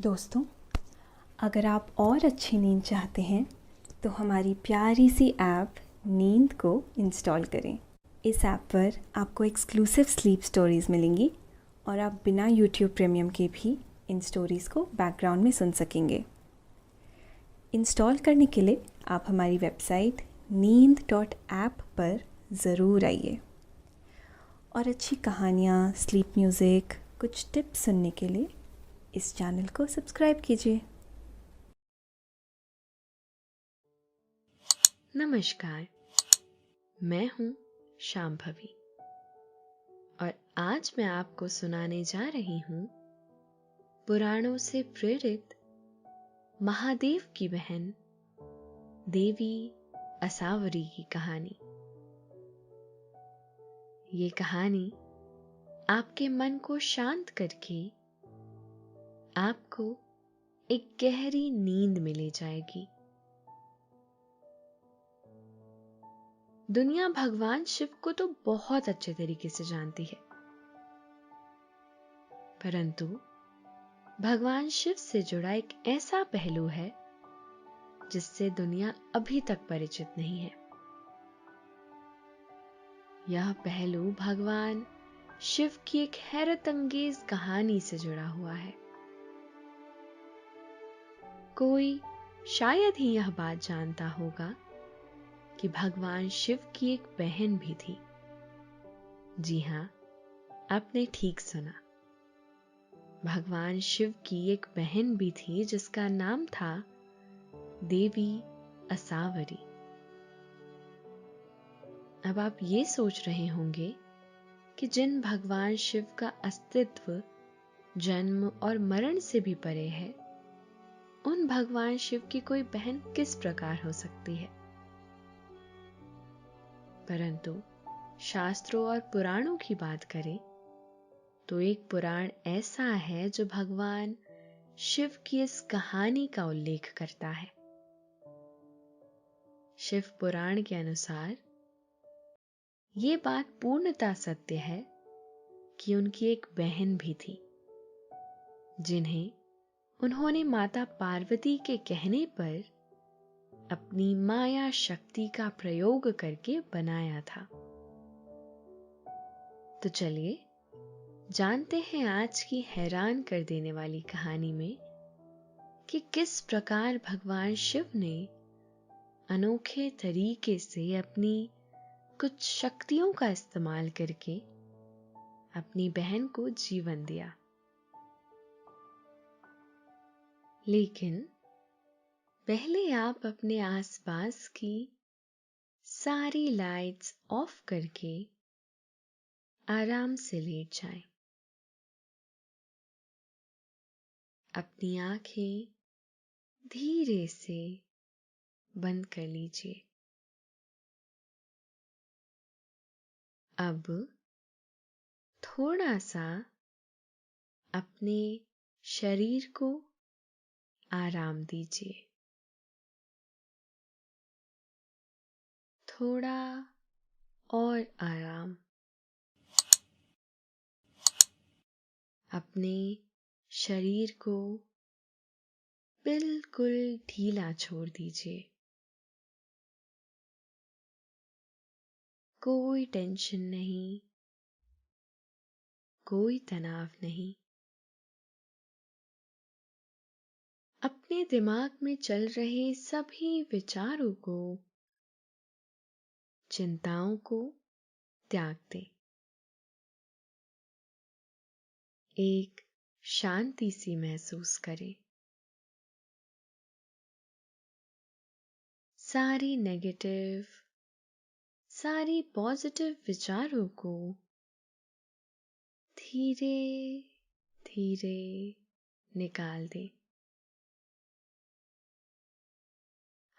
दोस्तों, अगर आप और अच्छी नींद चाहते हैं तो हमारी प्यारी सी ऐप नींद को इंस्टॉल करें। इस ऐप पर आपको एक्सक्लूसिव स्लीप स्टोरीज़ मिलेंगी और आप बिना यूट्यूब प्रीमियम के भी इन स्टोरीज़ को बैकग्राउंड में सुन सकेंगे। इंस्टॉल करने के लिए आप हमारी वेबसाइट neend.app पर ज़रूर आइए और अच्छी कहानियाँ, स्लीप म्यूज़िक, कुछ टिप्स सुनने के लिए इस चैनल को सब्सक्राइब कीजिए। नमस्कार, मैं हूँ शांभवी और आज मैं आपको सुनाने जा रही हूँ पुराणों से प्रेरित महादेव की बहन देवी असावरी की कहानी। ये कहानी आपके मन को शांत करके आपको एक गहरी नींद में ले जाएगी। दुनिया भगवान शिव को तो बहुत अच्छे तरीके से जानती है, परंतु भगवान शिव से जुड़ा एक ऐसा पहलू है जिससे दुनिया अभी तक परिचित नहीं है। यह पहलू भगवान शिव की एक हैरत अंगेज कहानी से जुड़ा हुआ है। कोई शायद ही यह बात जानता होगा कि भगवान शिव की एक बहन भी थी। जी हां, आपने ठीक सुना, भगवान शिव की एक बहन भी थी जिसका नाम था देवी असावरी। अब आप ये सोच रहे होंगे कि जिन भगवान शिव का अस्तित्व जन्म और मरण से भी परे है, उन भगवान शिव की कोई बहन किस प्रकार हो सकती है। परंतु शास्त्रों और पुराणों की बात करें तो एक पुराण ऐसा है जो भगवान शिव की इस कहानी का उल्लेख करता है। शिव पुराण के अनुसार ये बात पूर्णतः सत्य है कि उनकी एक बहन भी थी, जिन्हें उन्होंने माता पार्वती के कहने पर अपनी माया शक्ति का प्रयोग करके बनाया था। तो चलिए जानते हैं आज की हैरान कर देने वाली कहानी में कि किस प्रकार भगवान शिव ने अनोखे तरीके से अपनी कुछ शक्तियों का इस्तेमाल करके अपनी बहन को जीवन दिया। लेकिन पहले आप अपने आसपास की सारी लाइट्स ऑफ करके आराम से लेट जाएं। अपनी आंखें धीरे से बंद कर लीजिए। अब थोड़ा सा अपने शरीर को आराम दीजिए। थोड़ा और आराम। अपने शरीर को बिल्कुल ढीला छोड़ दीजिए। कोई टेंशन नहीं, कोई तनाव नहीं। अपने दिमाग में चल रहे सभी विचारों को, चिंताओं को त्याग दें। एक शांति सी महसूस करें। सारी नेगेटिव, सारी पॉजिटिव विचारों को धीरे धीरे निकाल दें।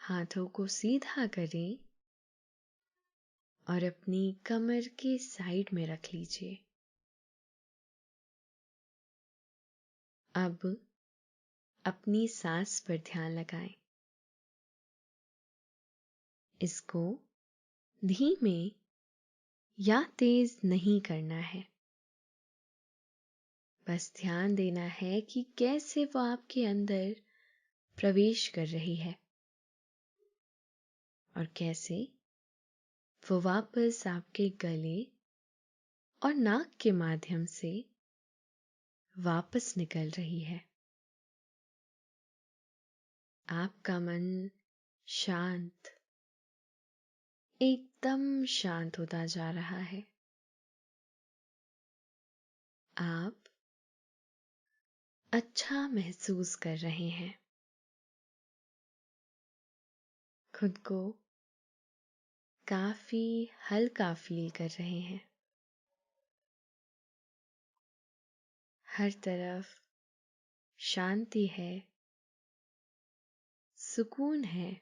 हाथों को सीधा करें और अपनी कमर के साइड में रख लीजिए। अब अपनी सांस पर ध्यान लगाएं। इसको धीमे या तेज नहीं करना है, बस ध्यान देना है कि कैसे वो आपके अंदर प्रवेश कर रही है और कैसे वो वापस आपके गले और नाक के माध्यम से वापस निकल रही है। आपका मन शांत, एकदम शांत होता जा रहा है। आप अच्छा महसूस कर रहे हैं, खुद को काफी हल्का फील कर रहे हैं। हर तरफ शांति है, सुकून है,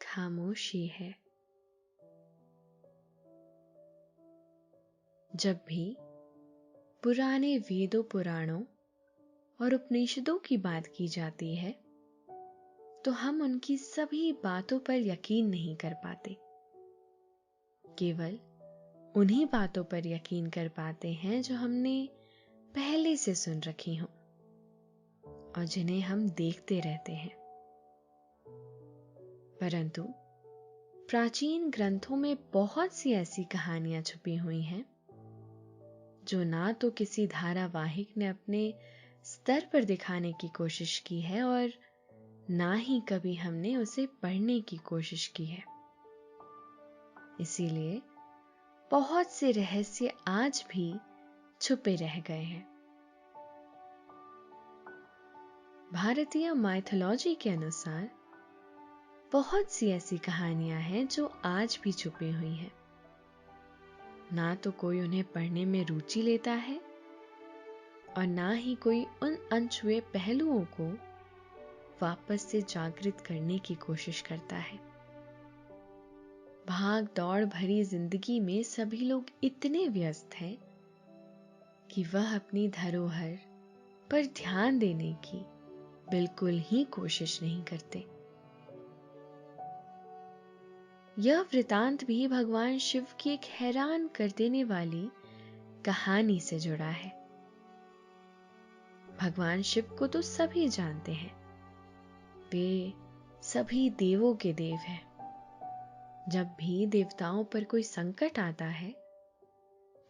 खामोशी है। जब भी पुराने वेदों, पुराणों और उपनिषदों की बात की जाती है तो हम उनकी सभी बातों पर यकीन नहीं कर पाते, केवल उन्हीं बातों पर यकीन कर पाते हैं जो हमने पहले से सुन रखी हों और जिन्हें हम देखते रहते हैं। परंतु प्राचीन ग्रंथों में बहुत सी ऐसी कहानियां छुपी हुई हैं जो ना तो किसी धारावाहिक ने अपने स्तर पर दिखाने की कोशिश की है और ना ही कभी हमने उसे पढ़ने की कोशिश की है। इसीलिए बहुत से रहस्य आज भी छुपे रह गए हैं। भारतीय माइथोलॉजी के अनुसार बहुत सी ऐसी कहानियां हैं जो आज भी छुपी हुई हैं। ना तो कोई उन्हें पढ़ने में रुचि लेता है और ना ही कोई उन अनछुए पहलुओं को वापस से जागृत करने की कोशिश करता है। भाग दौड़ भरी जिंदगी में सभी लोग इतने व्यस्त हैं कि वह अपनी धरोहर पर ध्यान देने की बिल्कुल ही कोशिश नहीं करते। यह वृतांत भी भगवान शिव की एक हैरान कर देने वाली कहानी से जुड़ा है। भगवान शिव को तो सभी जानते हैं, वे सभी देवों के देव हैं। जब भी देवताओं पर कोई संकट आता है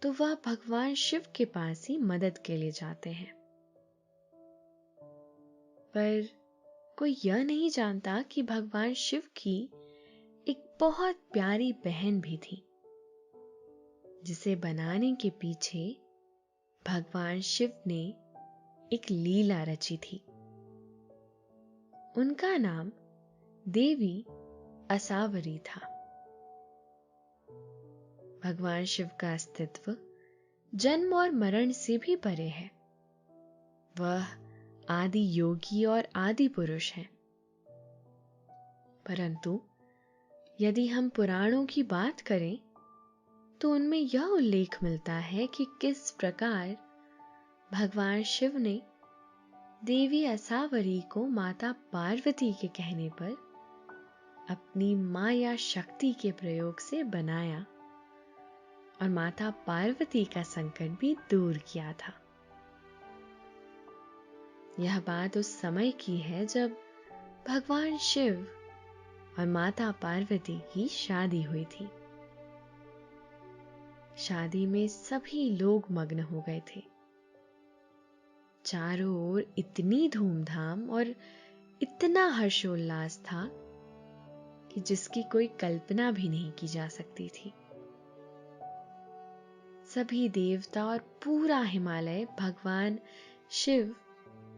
तो वह भगवान शिव के पास ही मदद के लिए जाते हैं। पर कोई यह नहीं जानता कि भगवान शिव की एक बहुत प्यारी बहन भी थी, जिसे बनाने के पीछे भगवान शिव ने एक लीला रची थी। उनका नाम देवी असावरी था। भगवान शिव का अस्तित्व जन्म और मरण से भी परे है। वह आदि योगी और आदि पुरुष हैं। परंतु यदि हम पुराणों की बात करें तो उनमें यह उल्लेख मिलता है कि किस प्रकार भगवान शिव ने देवी असावरी को माता पार्वती के कहने पर अपनी माया शक्ति के प्रयोग से बनाया और माता पार्वती का संकट भी दूर किया था। यह बात उस समय की है जब भगवान शिव और माता पार्वती की शादी हुई थी। शादी में सभी लोग मग्न हो गए थे। चारों ओर इतनी धूमधाम और इतना हर्षोल्लास था कि जिसकी कोई कल्पना भी नहीं की जा सकती थी। सभी देवता और पूरा हिमालय भगवान शिव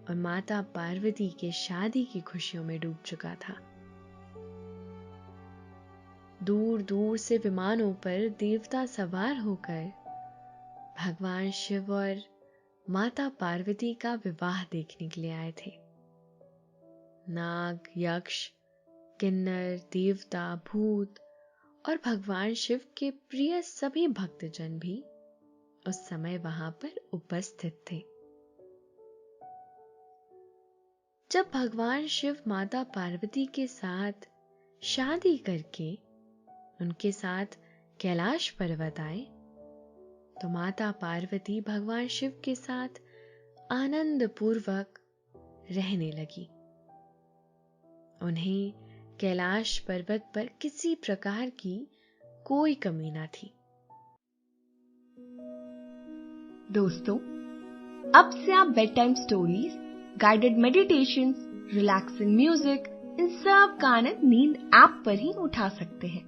और माता पार्वती के शादी की खुशियों में डूब चुका था। दूर दूर से विमानों पर देवता सवार होकर भगवान शिव और माता पार्वती का विवाह देखने के लिए आए थे। नाग, यक्ष, किन्नर, देवता, भूत और भगवान शिव के प्रिय सभी भक्तजन भी उस समय वहां पर उपस्थित थे। जब भगवान शिव माता पार्वती के साथ शादी करके उनके साथ कैलाश पर्वत आए तो माता पार्वती भगवान शिव के साथ आनंद पूर्वक रहने लगी। उन्हें कैलाश पर्वत पर किसी प्रकार की कोई कमी न थी। दोस्तों, अब से आप bed time stories, guided meditations, relaxing music, इन सब का आनंद नींद ऐप पर ही उठा सकते हैं।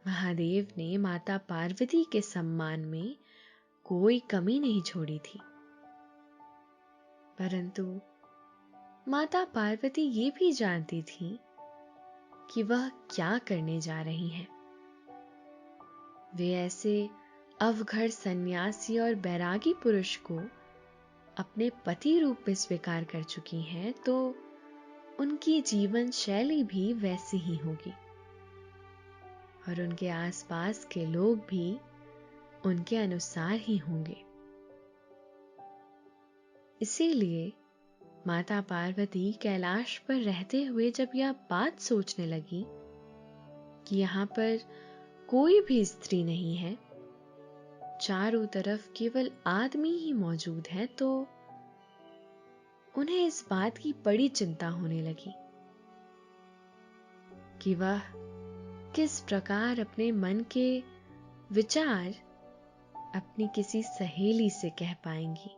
महादेव ने माता पार्वती के सम्मान में कोई कमी नहीं छोड़ी थी, परंतु माता पार्वती ये भी जानती थी कि वह क्या करने जा रही हैं। वे ऐसे अवघड़ सन्यासी और बैरागी पुरुष को अपने पति रूप में स्वीकार कर चुकी हैं, तो उनकी जीवन शैली भी वैसी ही होगी और उनके आसपास के लोग भी उनके अनुसार ही होंगे। इसीलिए माता पार्वती कैलाश पर रहते हुए जब यह बात सोचने लगी कि यहाँ पर कोई भी स्त्री नहीं है, चारों तरफ केवल आदमी ही मौजूद है, तो उन्हें इस बात की बड़ी चिंता होने लगी कि वह किस प्रकार अपने मन के विचार अपनी किसी सहेली से कह पाएंगी,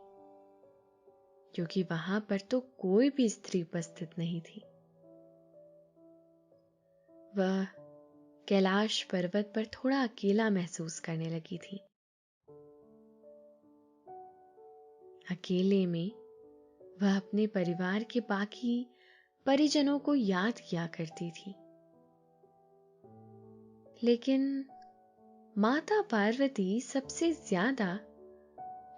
क्योंकि वहां पर तो कोई भी स्त्री उपस्थित नहीं थी। वह कैलाश पर्वत पर थोड़ा अकेला महसूस करने लगी थी। अकेले में वह अपने परिवार के बाकी परिजनों को याद किया करती थी, लेकिन माता पार्वती सबसे ज्यादा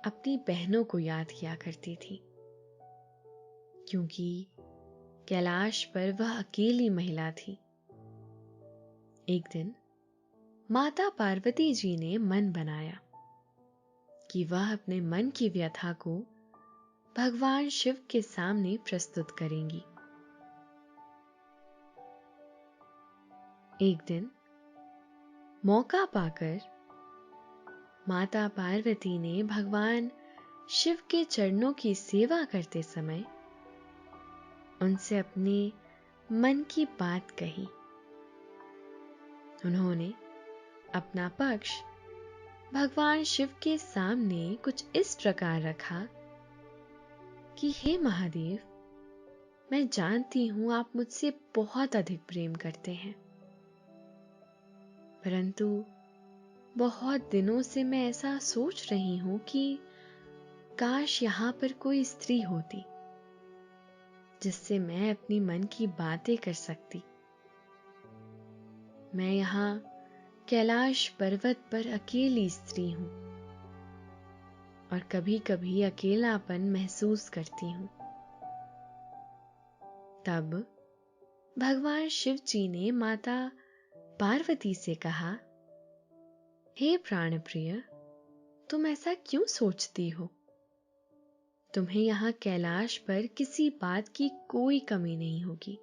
अपनी बहनों को याद किया करती थी, क्योंकि कैलाश पर वह अकेली महिला थी। एक दिन माता पार्वती जी ने मन बनाया कि वह अपने मन की व्यथा को भगवान शिव के सामने प्रस्तुत करेंगी। एक दिन मौका पाकर माता पार्वती ने भगवान शिव के चरणों की सेवा करते समय उनसे अपने मन की बात कही। उन्होंने अपना पक्ष भगवान शिव के सामने कुछ इस प्रकार रखा कि हे महादेव, मैं जानती हूं आप मुझसे बहुत अधिक प्रेम करते हैं, परंतु बहुत दिनों से मैं ऐसा सोच रही हूं कि काश यहां पर कोई स्त्री होती जिससे मैं अपनी मन की बातें कर सकती। मैं यहां कैलाश पर्वत पर अकेली स्त्री हूं और कभी कभी अकेलापन महसूस करती हूं। तब भगवान शिव जी ने माता पार्वती से कहा, हे प्राण प्रिय, तुम ऐसा क्यों सोचती हो? तुम्हें यहाँ कैलाश पर किसी बात की कोई कमी नहीं होगी।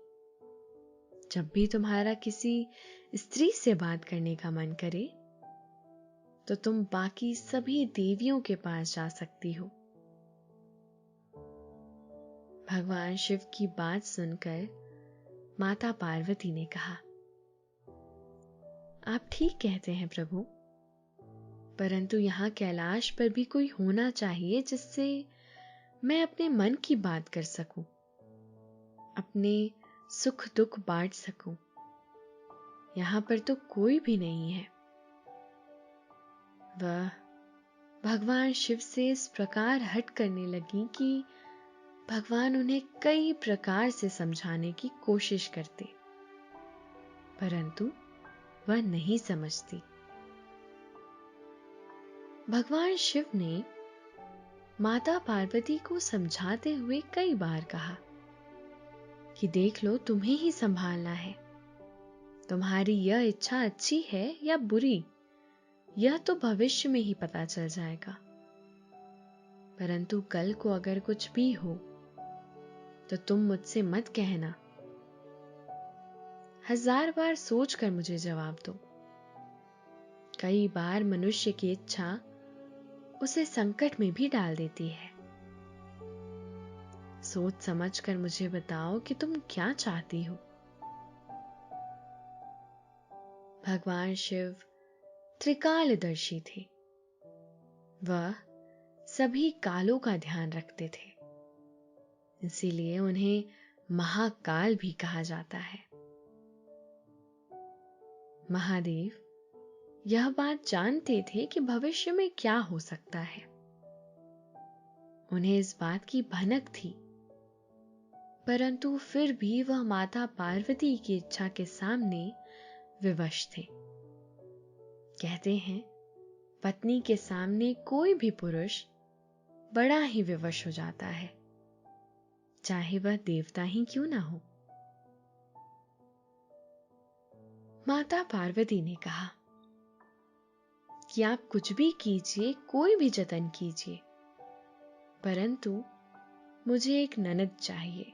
जब भी तुम्हारा किसी स्त्री से बात करने का मन करे तो तुम बाकी सभी देवियों के पास जा सकती हो। भगवान शिव की बात सुनकर माता पार्वती ने कहा, आप ठीक कहते हैं प्रभु, परंतु यहाँ कैलाश पर भी कोई होना चाहिए जिससे मैं अपने मन की बात कर सकूं, अपने सुख दुख बांट सकूं। यहाँ पर तो कोई भी नहीं है। वह भगवान शिव से इस प्रकार हट करने लगी कि भगवान उन्हें कई प्रकार से समझाने की कोशिश करते, परंतु वह नहीं समझती। भगवान शिव ने माता पार्वती को समझाते हुए कई बार कहा कि देख लो, तुम्हें ही संभालना है। तुम्हारी यह इच्छा अच्छी है या बुरी, यह तो भविष्य में ही पता चल जाएगा, परंतु कल को अगर कुछ भी हो तो तुम मुझसे मत कहना। 1000 बार सोचकर मुझे जवाब दो, कई बार मनुष्य की इच्छा उसे संकट में भी डाल देती है। सोच समझकर मुझे बताओ कि तुम क्या चाहती हो। भगवान शिव त्रिकालदर्शी थे। वह सभी कालों का ध्यान रखते थे, इसीलिए उन्हें महाकाल भी कहा जाता है। महादेव यह बात जानते थे कि भविष्य में क्या हो सकता है। उन्हें इस बात की भनक थी, परंतु फिर भी वह माता पार्वती की इच्छा के सामने विवश थे। कहते हैं, पत्नी के सामने कोई भी पुरुष बड़ा ही विवश हो जाता है, चाहे वह देवता ही क्यों ना हो। माता पार्वती ने कहा कि आप कुछ भी कीजिए, कोई भी जतन कीजिए, परंतु मुझे एक ननद चाहिए।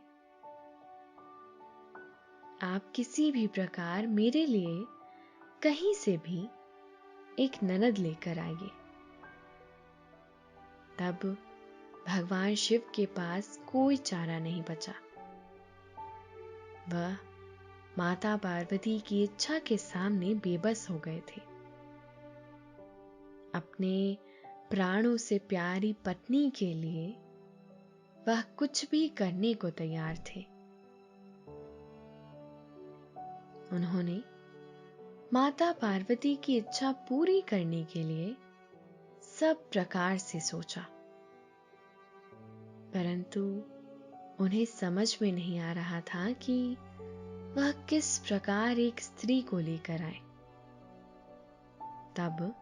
आप किसी भी प्रकार मेरे लिए कहीं से भी एक ननद लेकर आइए। तब भगवान शिव के पास कोई चारा नहीं बचा। वह माता पार्वती की इच्छा के सामने बेबस हो गए थे। अपने प्राणों से प्यारी पत्नी के लिए वह कुछ भी करने को तैयार थे। उन्होंने माता पार्वती की इच्छा पूरी करने के लिए सब प्रकार से सोचा, परंतु उन्हें समझ में नहीं आ रहा था कि वह किस प्रकार एक स्त्री को लेकर आए। तब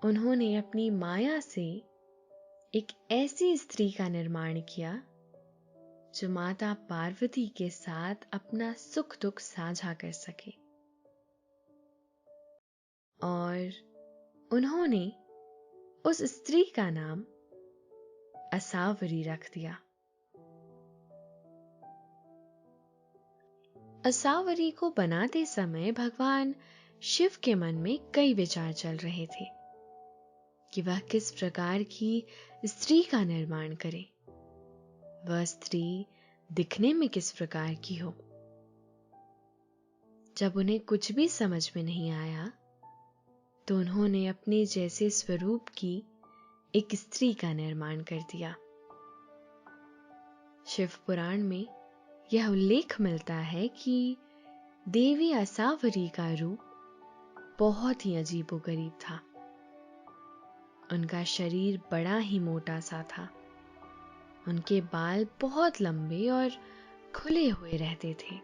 उन्होंने अपनी माया से एक ऐसी स्त्री का निर्माण किया जो माता पार्वती के साथ अपना सुख दुख साझा कर सके, और उन्होंने उस स्त्री का नाम असावरी रख दिया। असावरी को बनाते समय भगवान शिव के मन में कई विचार चल रहे थे कि वह किस प्रकार की स्त्री का निर्माण करे, वह स्त्री दिखने में किस प्रकार की हो। जब उन्हें कुछ भी समझ में नहीं आया, तो उन्होंने अपने जैसे स्वरूप की एक स्त्री का निर्माण कर दिया। शिव पुराण में यह उल्लेख मिलता है कि देवी असावरी का रूप बहुत ही अजीबोगरीब था। उनका शरीर बड़ा ही मोटा सा था। उनके बाल बहुत लंबे और खुले हुए रहते थे।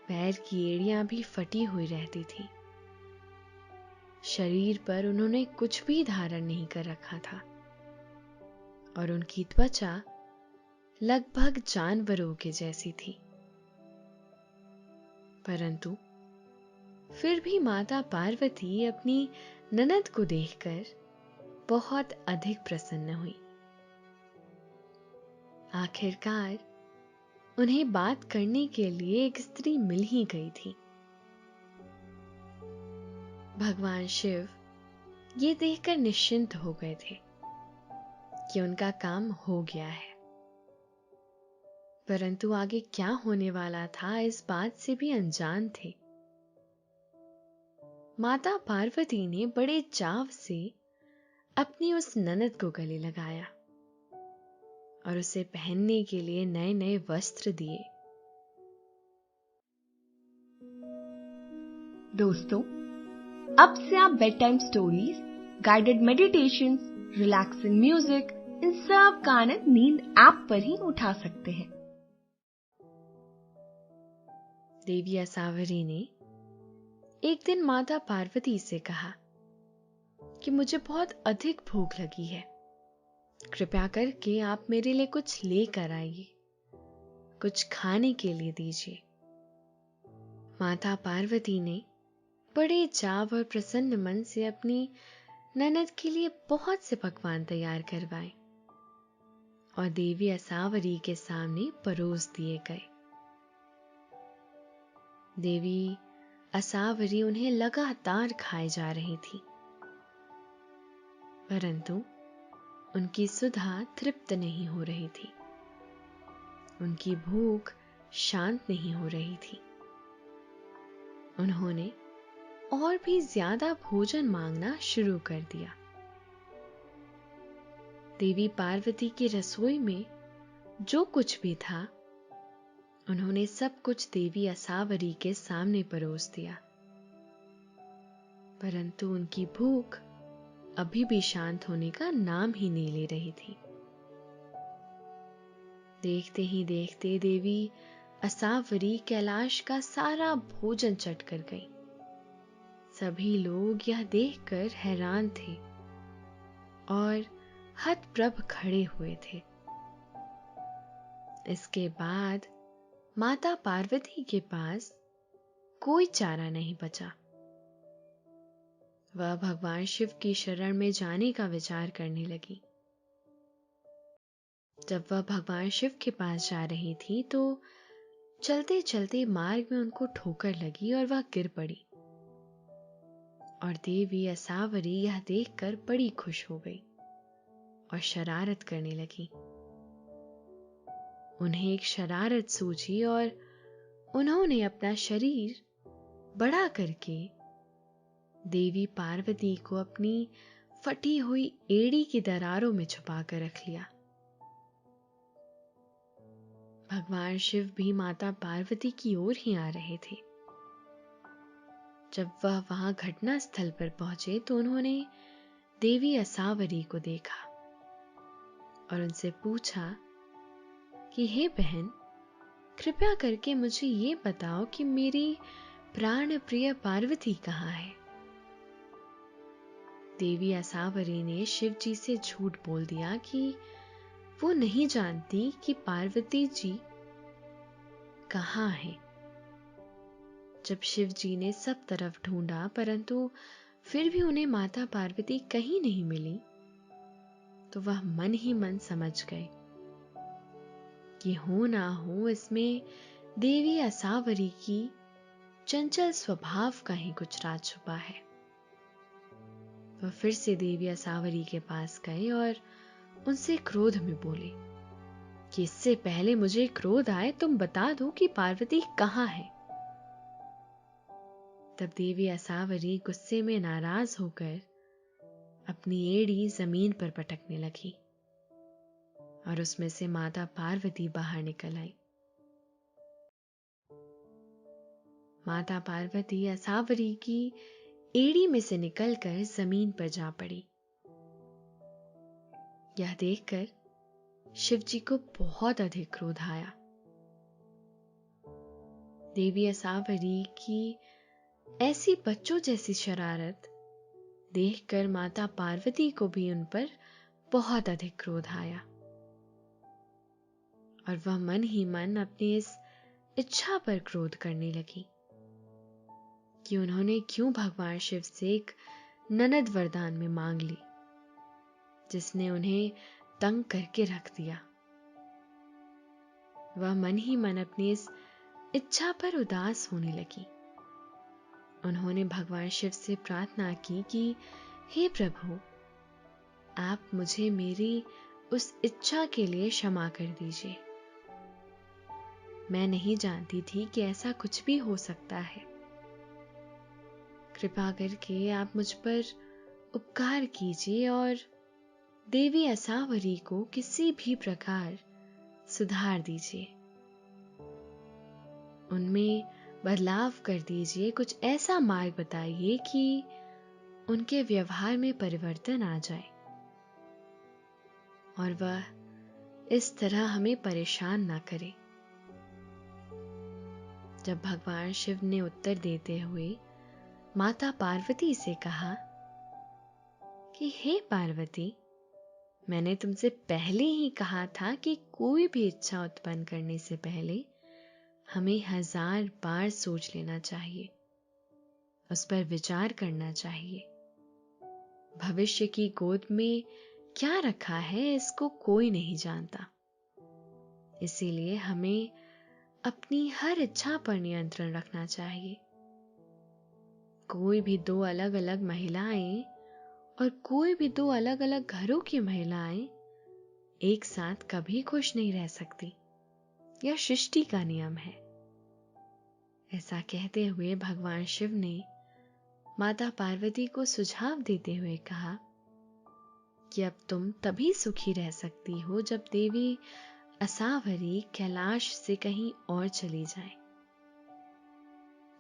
पैर की एड़ियां भी फटी हुई रहती थी। शरीर पर उन्होंने कुछ भी धारण नहीं कर रखा था, और उनकी त्वचा लगभग जानवरों के जैसी थी। परंतु फिर भी माता पार्वती अपनी ननद को देखकर बहुत अधिक प्रसन्न हुई। आखिरकार उन्हें बात करने के लिए एक स्त्री मिल ही गई थी। भगवान शिव ये देखकर निश्चिंत हो गए थे कि उनका काम हो गया है, परंतु आगे क्या होने वाला था इस बात से भी अनजान थे। माता पार्वती ने बड़े चाव से अपनी उस ननद को गले लगाया और उसे पहनने के लिए नए नए वस्त्र दिए। दोस्तों, अब से आप bed time stories, guided meditations, relaxing music, इन सब का आनंद नींद ऐप पर ही उठा सकते हैं। देवी असावरी ने एक दिन माता पार्वती से कहा कि मुझे बहुत अधिक भूख लगी है, कृपया करके आप मेरे लिए कुछ लेकर आइए, कुछ खाने के लिए दीजिए। माता पार्वती ने बड़े चाव और प्रसन्न मन से अपनी ननद के लिए बहुत से पकवान तैयार करवाए और देवी असावरी के सामने परोस दिए गए। देवी असावरी उन्हें लगातार खाए जा रही थी, परंतु उनकी सुधा तृप्त नहीं हो रही थी। उनकी भूख शांत नहीं हो रही थी। उन्होंने और भी ज्यादा भोजन मांगना शुरू कर दिया। देवी पार्वती की रसोई में जो कुछ भी था, उन्होंने सब कुछ देवी असावरी के सामने परोस दिया, परंतु उनकी भूख अभी भी शांत होने का नाम ही नहीं ले रही थी। देखते ही देखते देवी असावरी कैलाश का सारा भोजन चट कर गई। सभी लोग यह देखकर हैरान थे और हतप्रभ खड़े हुए थे। इसके बाद माता पार्वती के पास कोई चारा नहीं बचा। वह भगवान शिव की शरण में जाने का विचार करने लगी। जब वह भगवान शिव के पास जा रही थी तो चलते चलते मार्ग में उनको ठोकर लगी और वह गिर पड़ी। और देवी असावरी यह देखकर बड़ी खुश हो गई और शरारत करने लगी। उन्हें एक शरारत सूझी और उन्होंने अपना शरीर बड़ा करके देवी पार्वती को अपनी फटी हुई एड़ी की दरारों में छुपा कर रख लिया। भगवान शिव भी माता पार्वती की ओर ही आ रहे थे। जब वह वहां घटना स्थल पर पहुंचे तो उन्होंने देवी असावरी को देखा और उनसे पूछा कि हे बहन, कृपया करके मुझे ये बताओ कि मेरी प्राण प्रिय पार्वती कहाँ है। देवी असावरी ने शिव जी से झूठ बोल दिया कि वो नहीं जानती कि पार्वती जी कहाँ है। जब शिव जी ने सब तरफ ढूंढा परंतु फिर भी उन्हें माता पार्वती कहीं नहीं मिली, तो वह मन ही मन समझ गए कि हो ना हो इसमें देवी असावरी की चंचल स्वभाव का ही कुछ राज छुपा है। वह फिर से देवी असावरी के पास गए और उनसे क्रोध में बोले कि इससे पहले मुझे क्रोध आए तुम बता दो कि पार्वती कहाँ है। तब देवी असावरी गुस्से में नाराज होकर अपनी एड़ी जमीन पर पटकने लगी और उसमें से माता पार्वती बाहर निकल आई। माता पार्वती असावरी की एड़ी में से निकलकर जमीन पर जा पड़ी। यह देखकर शिव जी को बहुत अधिक क्रोध आया। देवी असावरी की ऐसी बच्चों जैसी शरारत देखकर माता पार्वती को भी उन पर बहुत अधिक क्रोध आया और वह मन ही मन अपनी इस इच्छा पर क्रोध करने लगी कि उन्होंने क्यों भगवान शिव से एक ननद वरदान में मांग ली, जिसने उन्हें तंग करके रख दिया। वह मन ही मन अपनी इस इच्छा पर उदास होने लगी। उन्होंने भगवान शिव से प्रार्थना की कि हे प्रभु, आप मुझे मेरी उस इच्छा के लिए क्षमा कर दीजिए। मैं नहीं जानती थी कि ऐसा कुछ भी हो सकता है। कृपा करके आप मुझ पर उपकार कीजिए और देवी असावरी को किसी भी प्रकार सुधार दीजिए। उनमें बदलाव कर दीजिए, कुछ ऐसा मार्ग बताइए कि उनके व्यवहार में परिवर्तन आ जाए और वह इस तरह हमें परेशान ना करे। जब भगवान शिव ने उत्तर देते हुए माता पार्वती से कहा कि हे पार्वती, मैंने तुमसे पहले ही कहा था कि कोई भी इच्छा उत्पन्न करने से पहले हमें 1000 बार सोच लेना चाहिए, उस पर विचार करना चाहिए। भविष्य की गोद में क्या रखा है इसको कोई नहीं जानता। इसीलिए हमें अपनी हर इच्छा पर नियंत्रण रखना चाहिए। कोई भी दो अलग अलग महिलाएं और कोई भी दो अलग अलग घरों की महिलाएं एक साथ कभी खुश नहीं रह सकती। यह सृष्टि का नियम है। ऐसा कहते हुए भगवान शिव ने माता पार्वती को सुझाव देते हुए कहा कि अब तुम तभी सुखी रह सकती हो जब देवी असावरी कैलाश से कहीं और चली जाए।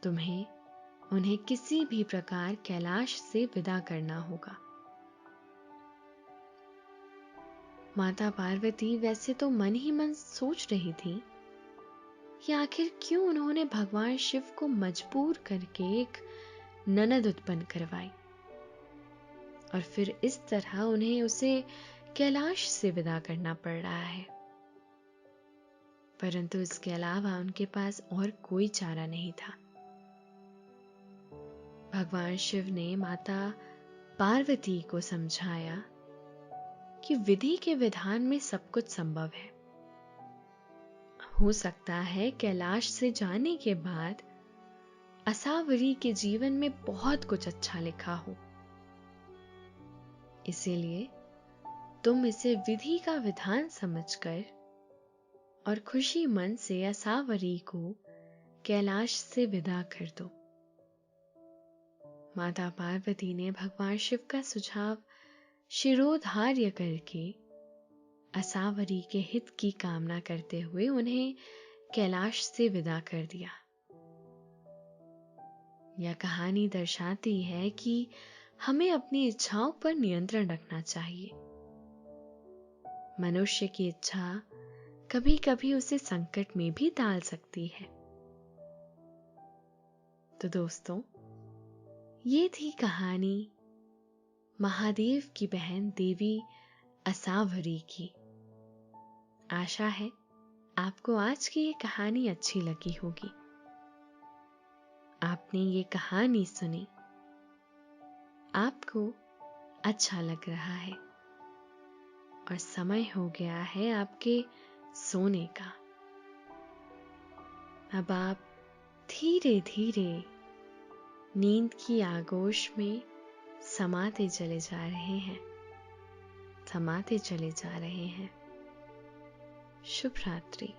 तुम्हें उन्हें किसी भी प्रकार कैलाश से विदा करना होगा। माता पार्वती वैसे तो मन ही मन सोच रही थी कि आखिर क्यों उन्होंने भगवान शिव को मजबूर करके एक ननद उत्पन्न करवाई और फिर इस तरह उन्हें उसे कैलाश से विदा करना पड़ रहा है। परंतु इसके अलावा उनके पास और कोई चारा नहीं था। भगवान शिव ने माता पार्वती को समझाया कि विधि के विधान में सब कुछ संभव है। हो सकता है कैलाश से जाने के बाद असावरी के जीवन में बहुत कुछ अच्छा लिखा हो, इसीलिए तुम इसे विधि का विधान समझकर और खुशी मन से असावरी को कैलाश से विदा कर दो। माता पार्वती ने भगवान शिव का सुझाव शिरोधार्य करके असावरी के हित की कामना करते हुए उन्हें कैलाश से विदा कर दिया। यह कहानी दर्शाती है कि हमें अपनी इच्छाओं पर नियंत्रण रखना चाहिए। मनुष्य की इच्छा कभी कभी उसे संकट में भी डाल सकती है। तो दोस्तों, ये थी कहानी महादेव की बहन देवी असावरी की। आशा है आपको आज की ये कहानी अच्छी लगी होगी। आपने ये कहानी सुनी, आपको अच्छा लग रहा है और समय हो गया है आपके सोने का। अब आप धीरे धीरे नींद की आगोश में समाते चले जा रहे हैं, समाते चले जा रहे हैं। शुभ रात्रि।